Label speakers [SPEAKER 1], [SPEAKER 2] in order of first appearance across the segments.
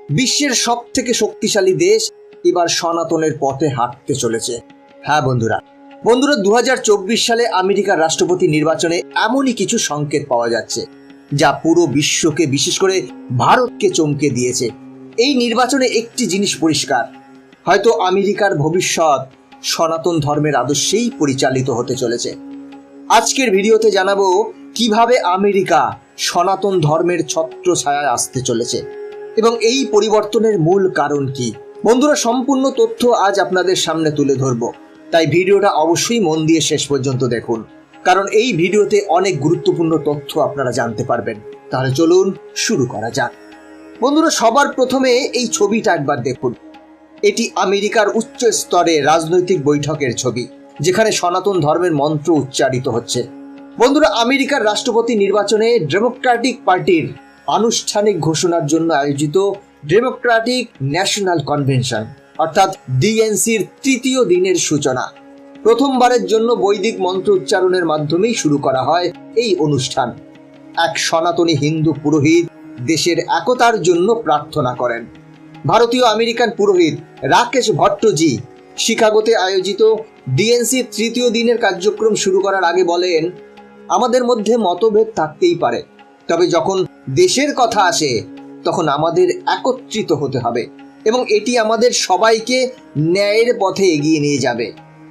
[SPEAKER 1] বিশ্বের সবথেকে শক্তিশালী দেশ এবার সনাতনের পথে হাঁটতে চলেছে। হ্যাঁ বন্ধুরা 2024 সালে আমেরিকার রাষ্ট্রপতি নির্বাচনে এমনই কিছু সংকেত পাওয়া যাচ্ছে যা পুরো বিশ্বকে, বিশেষ করে ভারতকে চমকে দিয়েছে। এই নির্বাচনে একটি জিনিস পরিষ্কার, হয়তো আমেরিকার ভবিষ্যৎ সনাতন ধর্মের আদর্শেই পরিচালিত হতে চলেছে। আজকের ভিডিওতে জানাবো কিভাবে আমেরিকা সনাতন ধর্মের ছত্রছায়ায় আসতে চলেছে এবং এই পরিবর্তনের মূল কারণ কি। বন্ধুরা, সম্পূর্ণ তথ্য আজ আপনাদের সামনে তুলে ধরবো, তাই ভিডিওটা অবশ্যই মন দিয়ে শেষ পর্যন্ত দেখুন, কারণ এই ভিডিওতে অনেক গুরুত্বপূর্ণ তথ্য আপনারা জানতে পারবেন। তাহলে চলুন শুরু করা যাক। বন্ধুরা, সবার প্রথমে এই ছবিটা একবার দেখুন। এটি আমেরিকার উচ্চ স্তরে রাজনৈতিক বৈঠকের ছবি, যেখানে সনাতন ধর্মের মন্ত্র উচ্চারিত হচ্ছে। বন্ধুরা, আমেরিকার রাষ্ট্রপতি নির্বাচনে ডেমোক্রেটিক পার্টির আনুষ্ঠানিক ঘোষণার জন্য আয়োজিত ডেমোক্রেটিক ন্যাশনাল কনভেনশন অর্থাৎ ডিএনসির তৃতীয় দিনের সূচনা। প্রথমবারের জন্য বৈদিক মন্ত্র উচ্চারণের মাধ্যমেই শুরু করা হয় এই অনুষ্ঠান। এক সনাতনী হিন্দু পুরোহিত দেশের একতার জন্য প্রার্থনা করেন। ভারতীয় আমেরিকান পুরোহিত রাকেশ ভট্টজি শিকাগোতে আয়োজিত ডিএনসির তৃতীয় দিনের কার্যক্রম শুরু করার আগে বলেন, আমাদের মধ্যে মতভেদ থাকতেই পারে, তবে যখন দেশের কথা আসে তখন আমাদের একত্রিত হতে হবে এবং এটি আমাদের সবাইকে ন্যায়ের পথে এগিয়ে নিয়ে যাবে।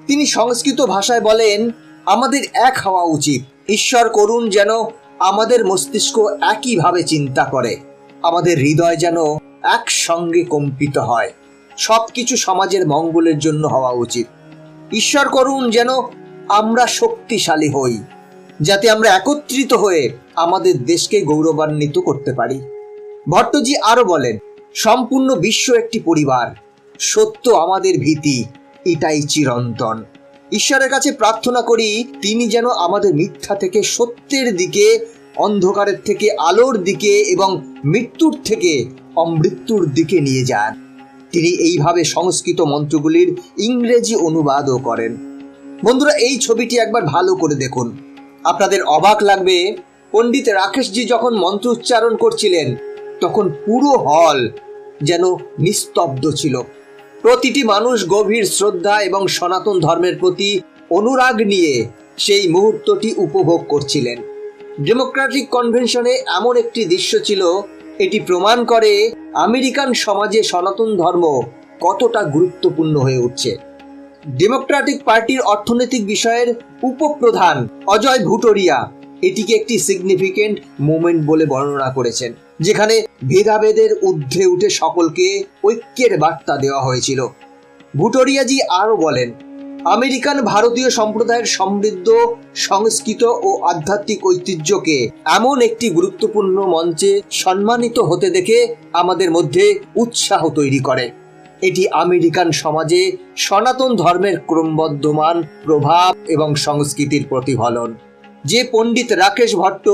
[SPEAKER 1] তিনি সংস্কৃত ভাষায় বলেন, আমাদের এক হওয়া উচিত। ঈশ্বর করুন যেন আমাদের মস্তিষ্ক একইভাবে চিন্তা করে, আমাদের হৃদয় যেন একসঙ্গে কম্পিত হয়। সবকিছু সমাজের মঙ্গলের জন্য হওয়া উচিত। ঈশ্বর করুন যেন আমরা শক্তিশালী হই, যাতে আমরা একত্রিত হয়ে আমাদের দেশকে গৌরবান্বিত করতে পারি। ভট্টজি আরো বলেন, সম্পূর্ণ বিশ্ব একটি পরিবার, সত্য আমাদের ভীতি, এটাই চিরন্তন। ঈশ্বরের কাছে প্রার্থনা করি তিনি যেন আমাদের মিথ্যা থেকে সত্যের দিকে, অন্ধকারের থেকে আলোর দিকে এবং মৃত্যুর থেকে অমৃত্যুর দিকে নিয়ে যান। তিনি এইভাবে সংস্কৃত মন্ত্রগুলির ইংরেজি অনুবাদও করেন। বন্ধুরা, এই ছবিটি একবার ভালো করে দেখুন, আপনাদের অবাক লাগবে। পণ্ডিত রাকেশজি যখন মন্ত্র উচ্চারণ করছিলেন তখন পুরো হল যেন নিস্তব্ধ ছিল। প্রতিটি মানুষ গভীর শ্রদ্ধা এবং সনাতন ধর্মের প্রতি অনুরাগ নিয়ে সেই মুহূর্তটি উপভোগ করছিলেন। ডেমোক্রেটিক কনভেনশনে এমন একটি দৃশ্য ছিল, এটি প্রমাণ করে আমেরিকান সমাজে সনাতন ধর্ম কতটা গুরুত্বপূর্ণ হয়ে উঠছে। ডেমোক্রেটিক পার্টির অর্থনৈতিক বিষয়ের উপপ্রধান অজয় ভুটোরিয়া এটিকে একটি সিগনিফিকেন্ট মুভমেন্ট বলে বর্ণনা করেছেন, যেখানে ভেদাভেদের ঊর্ধ্বে উঠে সকলকে ঐক্যের বার্তা দেওয়া হয়েছিল। ভুটোরিয়াজি আরও বলেন, আমেরিকান ভারতীয় সম্প্রদায়ের সমৃদ্ধ সংস্কৃত ও আধ্যাত্মিক ঐতিহ্যকে এমন একটি গুরুত্বপূর্ণ মঞ্চে সম্মানিত হতে দেখে আমাদের মধ্যে উৎসাহ তৈরি করে। এটি আমেরিকান সমাজে সনাতন ধর্মের ক্রমবর্ধমান প্রভাব এবং সংস্কৃতির প্রতিফলন। যে পণ্ডিত রাকেশ ভট্ট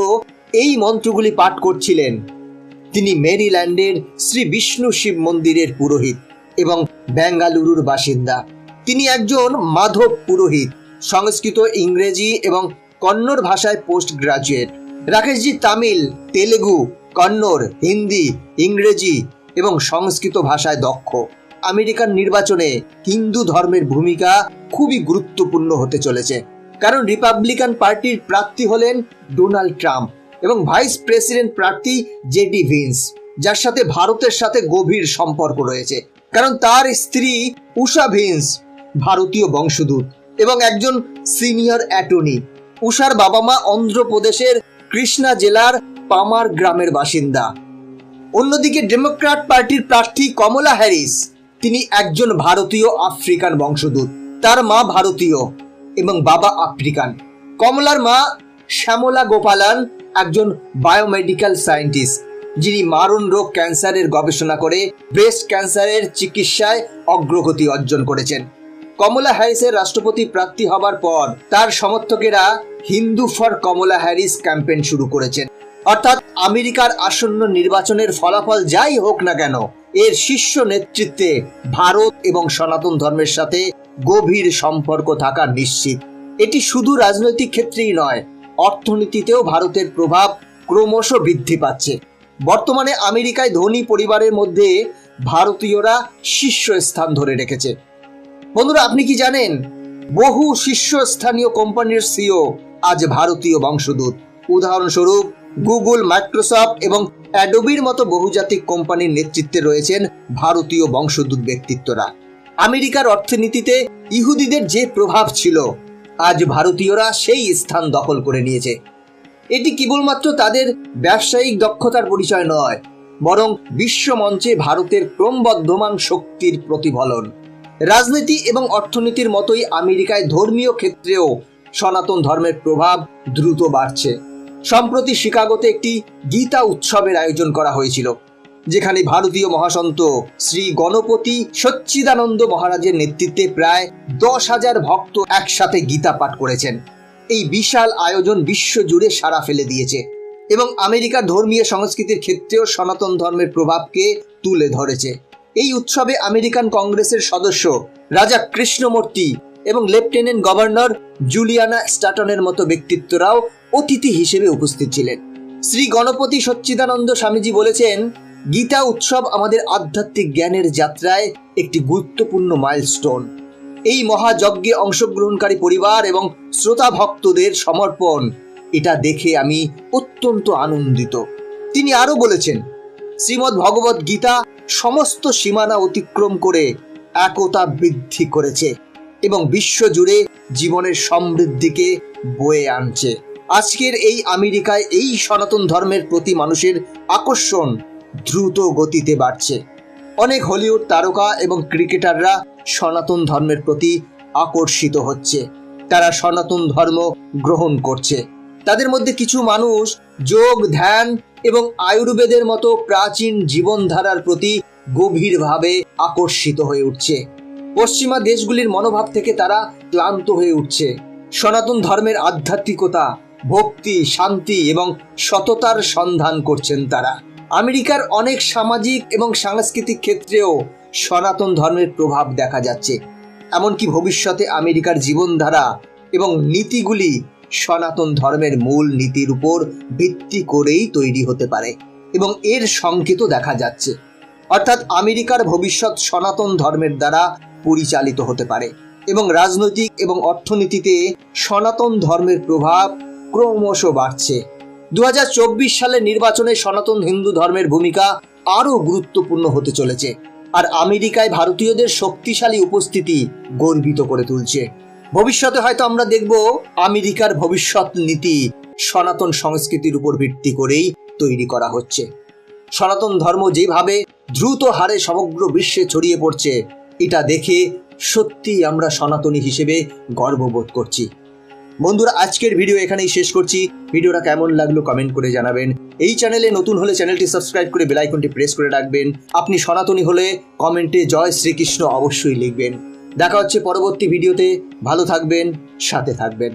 [SPEAKER 1] এই মন্ত্রগুলি পাঠ করছিলেন তিনি মেরিল্যান্ডের শ্রী বিষ্ণু শিব মন্দিরের পুরোহিত এবং বেঙ্গালুরুর বাসিন্দা। তিনি একজন মাধব পুরোহিত, সংস্কৃত, ইংরেজি এবং কন্নড় ভাষায় পোস্ট গ্রাজুয়েট। রাকেশজি তামিল, তেলেগু, কন্নড়, হিন্দি, ইংরেজি এবং সংস্কৃত ভাষায় দক্ষ। আমেরিকান নির্বাচনে হিন্দু ধর্মের ভূমিকা খুবই গুরুত্বপূর্ণ হতে চলেছে, কারণ রিপাবলিকান পার্টির প্রার্থী হলেন ডোনাল্ড ট্রাম্প এবং ভাইস প্রেসিডেন্ট প্রার্থী জেডি ভিন্স, যার সাথে ভারতের সাথে গভীর সম্পর্ক রয়েছে, কারণ তার স্ত্রী উষা ভিন্স ভারতীয় বংশোদ্ভূত এবং একজন সিনিয়র অ্যাটর্নি। উষার বাবা মা অন্ধ্রপ্রদেশের কৃষ্ণা জেলার পামার গ্রামের বাসিন্দা। অন্যদিকে ডেমোক্র্যাট পার্টির প্রার্থী কমলা হ্যারিস, তিনি একজন ভারতীয় আফ্রিকান বংশোদ্ভূত। তার মা ভারতীয় এবং বাবা আফ্রিকান। কমলার মা শ্যামলা গোপালান একজন বায়োমেডিক্যাল সায়েন্টিস্ট, যিনি মারণ রোগ ক্যান্সারের গবেষণা করে ব্রেস্ট ক্যান্সারের চিকিৎসায় অগ্রগতি অর্জন করেছেন। কমলা হ্যারিসের রাষ্ট্রপতি প্রার্থী হবার পর তার সমর্থকেরা Hindu for Kamala Harris campaign শুরু করেছেন। অর্থাৎ আমেরিকার আসন্ন নির্বাচনের ফলাফল যাই হোক না কেন, এর শীর্ষ নেতৃত্বে ভারত এবং সনাতন ধর্মের সাথে গভীর সম্পর্ক থাকা নিশ্চিত। এটি শুধু রাজনৈতিক ক্ষেত্রেই নয়, অর্থনীতিতেও ভারতের প্রভাব ক্রমশ বৃদ্ধি পাচ্ছে। বর্তমানে আমেরিকায় ধনী পরিবারের মধ্যে ভারতীয়রা শীর্ষস্থান ধরে রেখেছে। বন্ধুরা, আপনি কি জানেন বহু শীর্ষস্থানীয় কোম্পানির সিইও আজ ভারতীয় বংশোদ্ভূত। উদাহরণস্বরূপ গুগল, মাইক্রোসফট এবং অ্যাডোবির মতো বহুজাতিক কোম্পানির নেতৃত্বে রয়েছেন ভারতীয় বংশোদ্ভূত ব্যক্তিত্বরা। আমেরিকার অর্থনীতিতে ইহুদিদের যে প্রভাব ছিল, আজ ভারতীয়রা সেই স্থান দখল করে নিয়েছে। এটি কেবলমাত্র তাদের ব্যবসায়িক দক্ষতার পরিচয় নয়, বরং বিশ্বমঞ্চে ভারতের ক্রমবর্ধমান শক্তির প্রতিফলন। রাজনীতি এবং অর্থনীতির মতোই আমেরিকায় ধর্মীয় ক্ষেত্রেও সনাতন ধর্মের প্রভাব দ্রুত বাড়ছে। সম্প্রতি শিকাগোতে একটি গীতা উৎসবের আয়োজন করা হয়েছিল, যেখানে ভারতীয় মহাসন্ত শ্রী গণপতি সচ্চিদানন্দ মহারাজের নেতৃত্বে প্রায় 10,000 ভক্ত একসাথে গীতা পাঠ করেছেন। এই বিশাল আয়োজন বিশ্বজুড়ে সাড়া ফেলে দিয়েছে এবং আমেরিকার ধর্মীয় সংস্কৃতির ক্ষেত্রেও সনাতন ধর্মের প্রভাবকে তুলে ধরেছে। এই উৎসবে আমেরিকান কংগ্রেসের সদস্য রাজা কৃষ্ণমূর্তি এবং লেফটেন্যান্ট গভর্নর জুলিয়ানা স্ট্যাটনের মতো ব্যক্তিত্বরাও অতিথি হিসেবে উপস্থিত ছিলেন। শ্রী গণপতি সচ্চিদানন্দ স্বামীজি বলেছেন, গীতা উৎসব আমাদের আধ্যাত্মিক জ্ঞানের যাত্রায় একটি গুরুত্বপূর্ণ মাইলস্টোন। এই মহাযজ্ঞে অংশগ্রহণকারী পরিবার এবং শ্রোতা ভক্তদের সমর্পণ, এটা দেখে আমি অত্যন্ত আনন্দিত। তিনি আরও বলেছেন, শ্রীমদ্ ভগবত গীতা সমস্ত সীমানা অতিক্রম করে একতা বৃদ্ধি করেছে এবং বিশ্বজুড়ে জীবনের সমৃদ্ধিকে বয়ে আনছে। আজকের এই আমেরিকায় এই সনাতন ধর্মের প্রতি মানুষের আকর্ষণ দ্রুত গতিতে বাড়ছে। অনেক হলিউড তারকা এবং ক্রিকেটাররা সনাতন ধর্মের প্রতি আকর্ষিত হচ্ছে। তারা সনাতন ধর্ম গ্রহণ করছে। তাদের মধ্যে কিছু মানুষ যোগ, ধ্যান এবং আয়ুর্বেদের মতো প্রাচীন জীবনধারার প্রতি গভীরভাবে আকর্ষিত হয়ে উঠছে। পশ্চিমা দেশগুলির মনোভাব থেকে তারা ক্লান্ত হয়ে উঠছে। সনাতন ধর্মের আধ্যাত্মিকতা, ভক্তি, শান্তি এবং সততার সন্ধান করছেন তারা। আমেরিকার অনেক সামাজিক এবং সাংস্কৃতিক ক্ষেত্রেও সনাতন ধর্মের প্রভাব দেখা যাচ্ছে। এমনকি ভবিষ্যতে আমেরিকার জীবনধারা এবং নীতিগুলি সনাতন ধর্মের মূল নীতির উপর ভিত্তি করেই তৈরি হতে পারে এবং এর সংকেতও দেখা যাচ্ছে। অর্থাৎ আমেরিকার ভবিষ্যৎ সনাতন ধর্মের দ্বারা পরিচালিত হতে পারে এবং রাজনৈতিক এবং অর্থনীতিতে সনাতন ধর্মের প্রভাব ক্রমশ বাড়ছে। 2024 সালের নির্বাচনে সনাতন হিন্দু ধর্মের ভূমিকা আরও গুরুত্বপূর্ণ হতে চলেছে, আর আমেরিকায় ভারতীয়দের শক্তিশালী উপস্থিতি গর্বিত করে তুলছে। ভবিষ্যতে হয়তো আমরা দেখব আমেরিকার ভবিষ্যৎ নীতি সনাতন সংস্কৃতির উপর ভিত্তি করেই তৈরি করা হচ্ছে। সনাতন ধর্ম যেভাবে দ্রুত হারে সমগ্র বিশ্বে ছড়িয়ে পড়ছে, এটা দেখে সত্যি আমরা সনাতনী হিসেবে গর্ববোধ করছি। বন্ধুরা, আজকের ভিডিও এখানেই শেষ করছি। ভিডিওটা কেমন লাগলো কমেন্ট করে জানাবেন। এই চ্যানেলে নতুন হলে চ্যানেলটি সাবস্ক্রাইব করে বেল আইকনটি প্রেস করে রাখবেন। আপনি সনাতনী হলে কমেন্টে জয় শ্রীকৃষ্ণ অবশ্যই লিখবেন। দেখা হচ্ছে পরবর্তী ভিডিওতে। ভালো থাকবেন, সাথে থাকবেন।